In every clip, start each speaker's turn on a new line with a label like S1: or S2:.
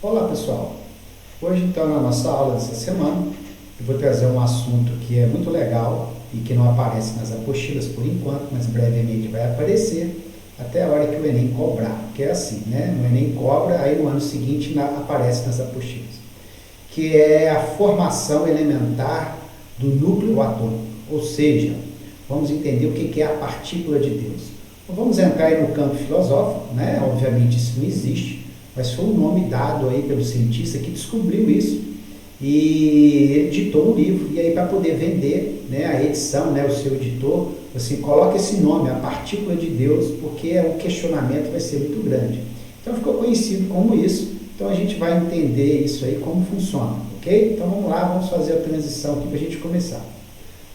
S1: Olá pessoal, hoje então na nossa aula dessa semana eu vou trazer um assunto que é muito legal e que não aparece nas apostilas por enquanto, mas brevemente vai aparecer até a hora que o Enem cobrar, porque é assim, né? O Enem cobra, aí no ano seguinte aparece nas apostilas, que é a formação elementar do núcleo atômico, ou seja, vamos entender o que é a partícula de Deus. Então, vamos entrar aí no campo filosófico, né? Obviamente isso não existe, mas foi um nome dado aí pelo cientista que descobriu isso e ele editou um livro, e aí para poder vender, né, a edição, né, o seu editor, assim, coloca esse nome, a partícula de Deus, porque o questionamento vai ser muito grande. Então ficou conhecido como isso, então a gente vai entender isso aí, como funciona, ok? Então vamos lá, vamos fazer a transição aqui para a gente começar.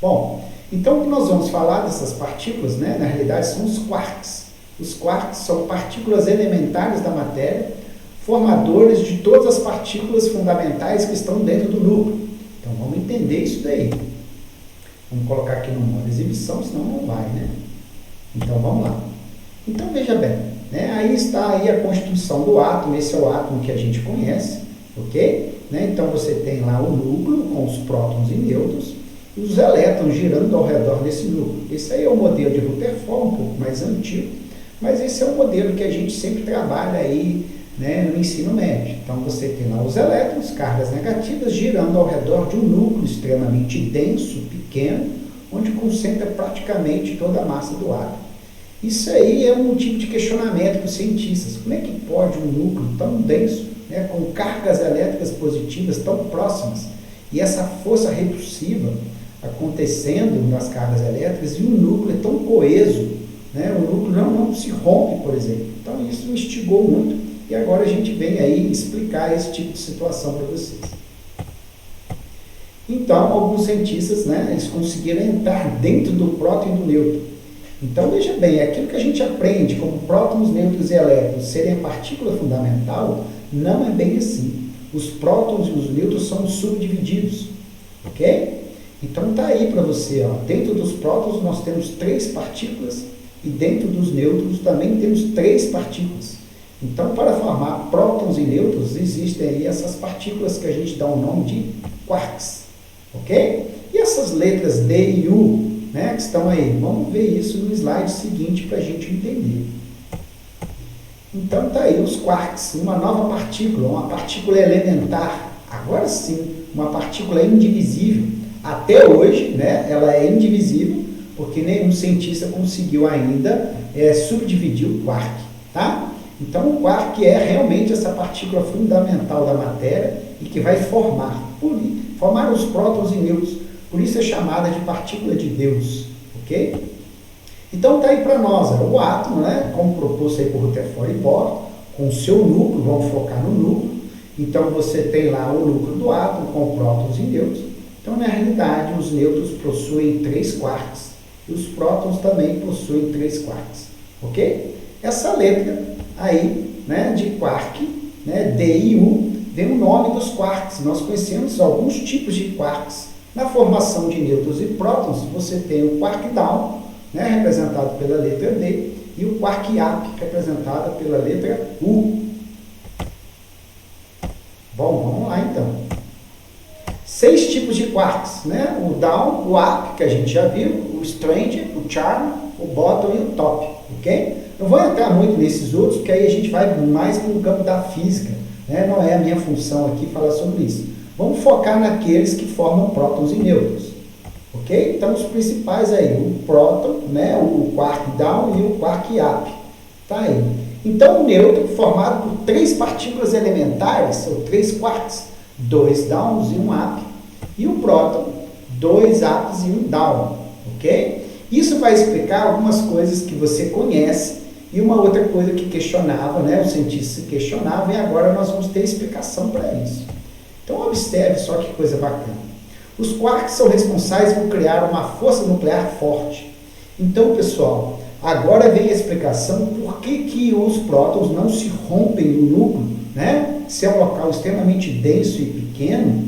S1: Bom, então o que nós vamos falar dessas partículas, né, na realidade são os quarks. Os quarks são partículas elementares da matéria, formadores de todas as partículas fundamentais que estão dentro do núcleo. Então vamos entender isso daí. Vamos colocar aqui no modo exibição, senão não vai, né? Então vamos lá. Então veja bem, né? Aí está aí a constituição do átomo, esse é o átomo que a gente conhece, ok? Né? Então você tem lá o núcleo com os prótons e nêutrons e os elétrons girando ao redor desse núcleo. Esse aí é o modelo de Rutherford, um pouco mais antigo, mas esse é o modelo que a gente sempre trabalha aí, né, no ensino médio. Então você tem lá os elétrons, cargas negativas, girando ao redor de um núcleo extremamente denso, pequeno, onde concentra praticamente toda a massa do átomo. Isso aí é um motivo de questionamento para os cientistas. Como é que pode um núcleo tão denso, né, com cargas elétricas positivas tão próximas, e essa força repulsiva acontecendo nas cargas elétricas, e o núcleo é tão coeso, né, o núcleo não se rompe, por exemplo. Então isso me instigou muito. E agora a gente vem aí explicar esse tipo de situação para vocês. Então, alguns cientistas, né, eles conseguiram entrar dentro do próton e do nêutron. Então, veja bem, aquilo que a gente aprende como prótons, nêutrons e elétrons serem a partícula fundamental, não é bem assim. Os prótons e os nêutrons são subdivididos, ok? Então, está aí para você, ó, dentro dos prótons nós temos 3 partículas e dentro dos nêutrons também temos 3 partículas. Então, para formar prótons e nêutrons, existem aí essas partículas que a gente dá o nome de quarks, ok? E essas letras D e U, né, que estão aí, vamos ver isso no slide seguinte para a gente entender. Então, está aí os quarks, uma nova partícula, uma partícula elementar, agora sim, uma partícula indivisível. Até hoje, né, ela é indivisível, porque nenhum cientista conseguiu ainda subdividir o quark, tá? Então, o quark é realmente essa partícula fundamental da matéria e que vai formar os prótons e nêutrons. Por isso é chamada de partícula de Deus, ok? Então, está aí para nós, o átomo, né, como proposto aí por Rutherford e Bohr, com o seu núcleo, vamos focar no núcleo. Então, você tem lá o núcleo do átomo com prótons e nêutrons. Então, na realidade, os nêutrons possuem 3 quarks e os prótons também possuem 3 quarks, ok? Essa letra aí, né, de quark, né, D e U, vem o nome dos quarks. Nós conhecemos alguns tipos de quarks. Na formação de nêutrons e prótons, você tem o quark down, né, representado pela letra D, e o quark up, representado pela letra U. Bom, vamos lá então. 6 tipos de quarks, né? O down, o up, que a gente já viu, o strange, o charm, o bottom e o top, ok? Não vou entrar muito nesses outros, porque aí a gente vai mais para o campo da física, né? Não é a minha função aqui falar sobre isso. Vamos focar naqueles que formam prótons e nêutrons, ok? Então, os principais aí, o próton, né? O quark down e o quark up, tá aí. Então, o nêutron, formado por 3 partículas elementares, ou 3 quarks, 2 downs e 1 up, e o próton, 2 ups e 1 down, ok? Isso vai explicar algumas coisas que você conhece e uma outra coisa que questionava, né? Os cientistas questionavam, e agora nós vamos ter explicação para isso. Então, observe só que coisa bacana. Os quarks são responsáveis por criar uma força nuclear forte. Então, pessoal, agora vem a explicação por que os prótons não se rompem no núcleo, né? Se é um local extremamente denso e pequeno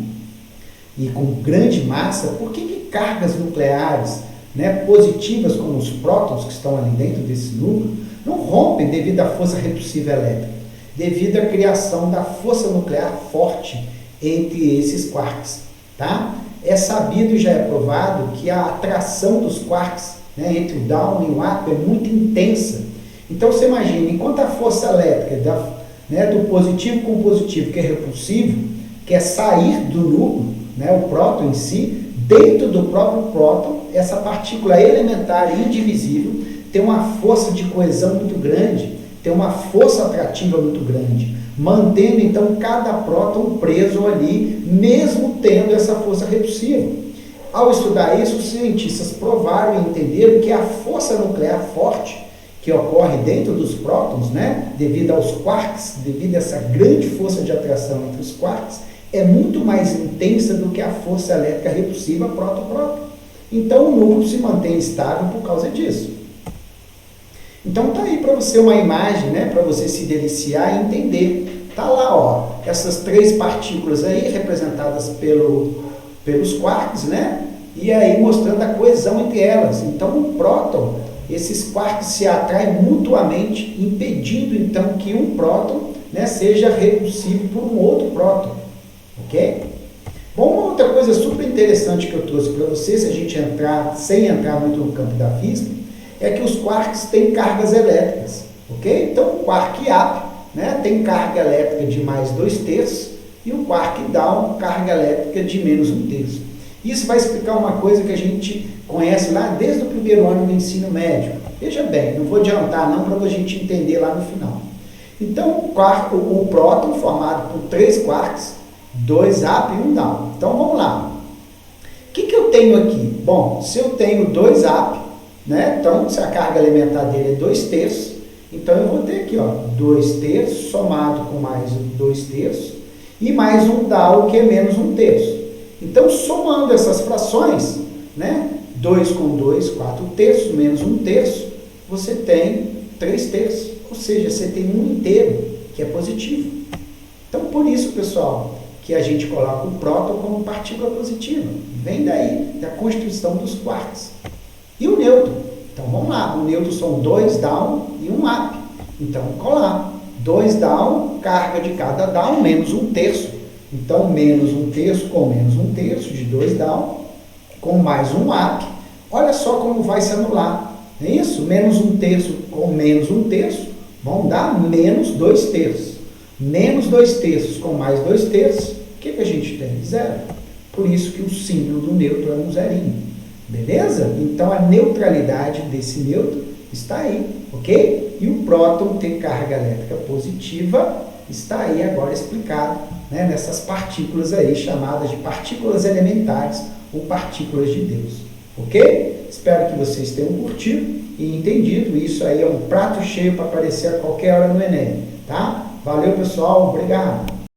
S1: e com grande massa, por que cargas nucleares, né, positivas como os prótons que estão ali dentro desse núcleo não rompem devido à força repulsiva elétrica? devido à criação da força nuclear forte entre esses quarks, tá? É sabido e já é provado que a atração dos quarks, né, entre o down e o up é muito intensa. Então você imagina, enquanto a força elétrica do positivo com o positivo, que é repulsivo, quer sair do núcleo, né, o próton em si, dentro do próprio próton, essa partícula elementar e indivisível tem uma força de coesão muito grande, tem uma força atrativa muito grande, mantendo então cada próton preso ali, mesmo tendo essa força repulsiva. Ao estudar isso, os cientistas provaram e entenderam que a força nuclear forte que ocorre dentro dos prótons, né, devido aos quarks, devido a essa grande força de atração entre os quarks, é muito mais intensa do que a força elétrica repulsiva próton-próton. Então o núcleo se mantém estável por causa disso. Então tá aí para você uma imagem, né, para você se deliciar e entender. Tá lá, ó, essas três partículas aí representadas pelos quarks, né? E aí mostrando a coesão entre elas. Então o próton, esses quarks se atraem mutuamente, impedindo então que um próton, né, seja repulsivo por um outro próton. Ok? Bom, uma outra coisa super interessante que eu trouxe para você, se a gente sem entrar muito no campo da física, é que os quarks têm cargas elétricas, ok? Então o quark up, né, tem carga elétrica de mais 2/3 e o quark down, carga elétrica de menos 1/3. Isso vai explicar uma coisa que a gente conhece lá desde o primeiro ano do ensino médio. Veja bem, não vou adiantar não para a gente entender lá no final. Então o próton formado por 3 quarks, 2 up e 1 down. Então vamos lá. O que eu tenho aqui? Bom, se eu tenho 2 up, né? Então, se a carga elementar dele é 2/3, então eu vou ter aqui, ó, 2/3 somado com mais 2/3 e mais 1 down, que é menos 1/3. Então, somando essas frações, né? 2 com 2, 4/3, menos 1/3, você tem 3/3. Ou seja, você tem 1/2, que é positivo. Então, por isso, pessoal, que a gente coloca o próton como partícula positiva. Vem daí da constituição dos quarks. E o nêutron? Então vamos lá, o nêutron são 2 down e 1 up. Então colar 2 down, carga de cada down, menos 1/3. Então menos 1/3 com menos 1/3 de 2 down, com mais 1 up. Olha só como vai se anular. Não é isso? Menos 1/3 com menos 1/3 vão dar menos 2/3. Menos 2/3 com mais 2/3, o que a gente tem? 0. Por isso que o símbolo do nêutron é um zerinho. Beleza? Então a neutralidade desse nêutron está aí, ok? E o próton tem carga elétrica positiva, está aí agora explicado, né, nessas partículas aí chamadas de partículas elementares ou partículas de Deus, ok? Espero que vocês tenham curtido e entendido. Isso aí é um prato cheio para aparecer a qualquer hora no Enem, tá? Valeu, pessoal, obrigado!